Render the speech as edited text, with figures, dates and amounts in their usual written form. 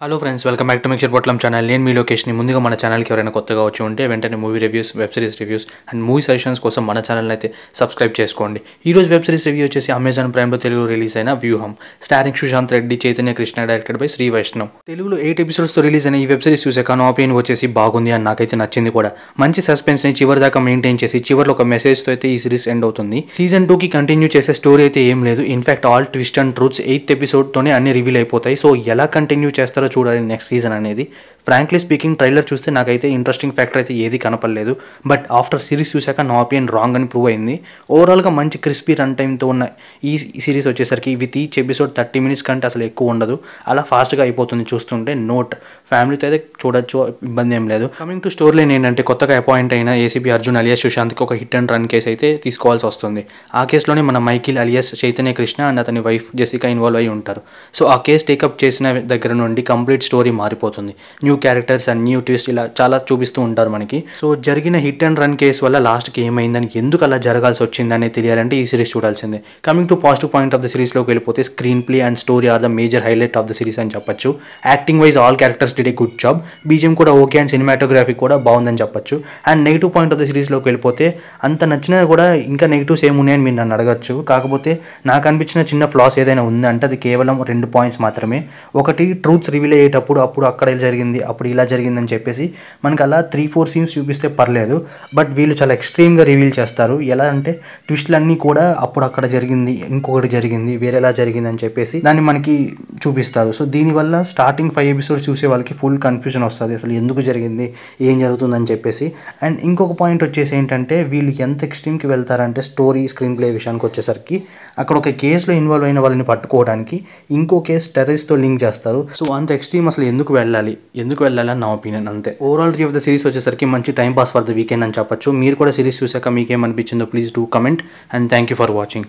Hello friends, welcome back to mixture పొట్లం channel. నేను మీ location. ముందుగా మన ఛానల్కి ఎవరైనా కొత్తగా వచ్చి ఉంటే వెంటనే movie reviews, web series reviews and movie suggestions కోసం మన ఛానల్ అయితే సబ్స్క్రైబ్ చేసుకోండి. ఈ రోజు వెబ్ సిరీస్ రివ్యూ వచ్చేసి అమెజాన్ ప్రైమ్లో తెలుగు రిలీజ్ అయిన Vyooham, starring Sushant Reddy, Chaitanya Krishna, directed by Sri Vaishnav. తెలుగులో 8 ఎపిసోడ్స్తో రిలీజ్ అయిన ఈ వెబ్ సిరీస్ చూసాక నా ఒపీనియన్ వచ్చేసి బాగుంది అని నాకైతే నచ్చింది కూడా. మంచి సస్పెన్స్ని చివరి దాకా మెయింటైన్ చేసి చివరిలో ఒక మెసేజ్తో అయితే ఈ సిరీస్ ఎండ్ అవుతుంది. సీజన్ 2కి కంటిన్యూ చేసే స్టోరీ అయితే ఏం లేదు. In fact all twist and truths 8th ఎపిసోడ్తోనే అన్ని రివీల్ అయిపోతాయి. సో ఎలా కంటిన్యూ చేస్తారో చూడాలి నెక్స్ట్ సీజన్ అనేది. ఫ్రాంక్లీ స్పీకింగ్ ట్రైలర్ చూస్తే నాకైతే ఇంట్రెస్టింగ్ ఫ్యాక్టర్ అయితే ఏది కనపడలేదు. బట్ ఆఫ్టర్ సిరీస్ చూశాక నా ఒపీనియన్ రాంగ్ అని ప్రూవ్ అయింది. ఓవరాల్గా మంచి క్రిస్పీ రన్ టైమ్తో ఉన్న ఈ సిరీస్ వచ్చేసరికి విత్ ఈచ్ ఎపిసోడ్ 30 minutes కంటే అసలు ఎక్కువ ఉండదు. అలా ఫాస్ట్గా అయిపోతుంది చూస్తుంటే. నోట్ ఫ్యామిలీతో అయితే చూడొచ్చు, ఇబ్బంది ఏం లేదు. కమింగ్ టు స్టోరీ లైన్ ఏంటంటే, కొత్తగా అపాయింట్ అయిన ఏసీపీ అర్జున్ అలియాస్ సుశాంత్కి ఒక హిట్ అండ్ రన్ కేసు అయితే తీసుకోవాల్సి వస్తుంది. ఆ కేసులోనే మన Michael alias Chaitanya Krishna and అతని వైఫ్ జెసికా ఇన్వాల్వ్ అయి ఉంటారు. సో ఆ కేసు టేకప్ చేసిన దగ్గర నుండి కంప్లీట్ స్టోరీ మారిపోతుంది. New characters and new twist ఇలా చాలా చూపిస్తూ ఉంటారు మనకి. సో జరిగిన హిట్ అండ్ రన్ కేసు వల్ల లాస్ట్కి ఏమైందని, ఎందుకు అలా జరగాల్సి వచ్చిందని తెలియాలంటే ఈ సిరీస్ చూడాల్సిందే. Coming to positive point of the సిరీస్లోకి వెళ్ళిపోతే, screenplay and story are the major highlight of the series అని చెప్పొచ్చు. Acting wise all characters did a good job. BGM కూడా ఓకే అండ్ సినిమాటోగ్రఫీ కూడా బాగుందని చెప్పొచ్చు. And negative point of the సిరీస్లోకి వెళ్ళిపోతే, అంత నచ్చినా కూడా ఇంకా నెగిటివ్స్ ఏమున్నాయని మీరు నన్ను అడగచ్చు. కాకపోతే నాకు అనిపించిన చిన్న ఫ్లాస్ ఏదైనా ఉందంటే అది కేవలం 2 పాయింట్స్ మాత్రమే. ఒకటి, ట్రూత్స్ రివీల్ అయ్యేటప్పుడు అప్పుడు అక్కడ జరిగింది, అప్పుడు ఇలా జరిగిందని చెప్పేసి మనకు అలా 3-4 సీన్స్ చూపిస్తే పర్లేదు. బట్ వీళ్ళు చాలా ఎక్స్ట్రీమ్గా రివీల్ చేస్తారు. ఎలా అంటే ట్విస్ట్లన్నీ కూడా అప్పుడు అక్కడ జరిగింది, ఇంకొకటి జరిగింది, వేరేలా జరిగింది అని చెప్పేసి దాన్ని మనకి చూపిస్తారు. సో దీనివల్ల స్టార్టింగ్ 5 episodes చూసే వాళ్ళకి ఫుల్ కన్ఫ్యూజన్ వస్తుంది, అసలు ఎందుకు జరిగింది, ఏం జరుగుతుందని చెప్పేసి. అండ్ ఇంకొక పాయింట్ వచ్చేసి ఏంటంటే, వీళ్ళకి ఎంత ఎక్స్ట్రీమ్కి వెళ్తారంటే స్టోరీ, స్క్రీన్ ప్లే విషయానికి వచ్చేసరికి, అక్కడ ఒక కేసులో ఇన్వాల్వ్ అయిన వాళ్ళని పట్టుకోవడానికి ఇంకో కేసు టెర్రరిస్ట్తో లింక్ చేస్తారు. సో అంత ఎక్స్ట్రీమ్ అసలు ఎందుకు వెళ్ళాలి అని నా ఒపీనియన్. అంతే. Overall review of the series వచ్చేసరికి మంచి time pass for the weekend అని చెప్పొచ్చు. మీరు కూడా సిరీస్ చూసాక మీకేమనిపించిందో please do comment. And thank you for watching.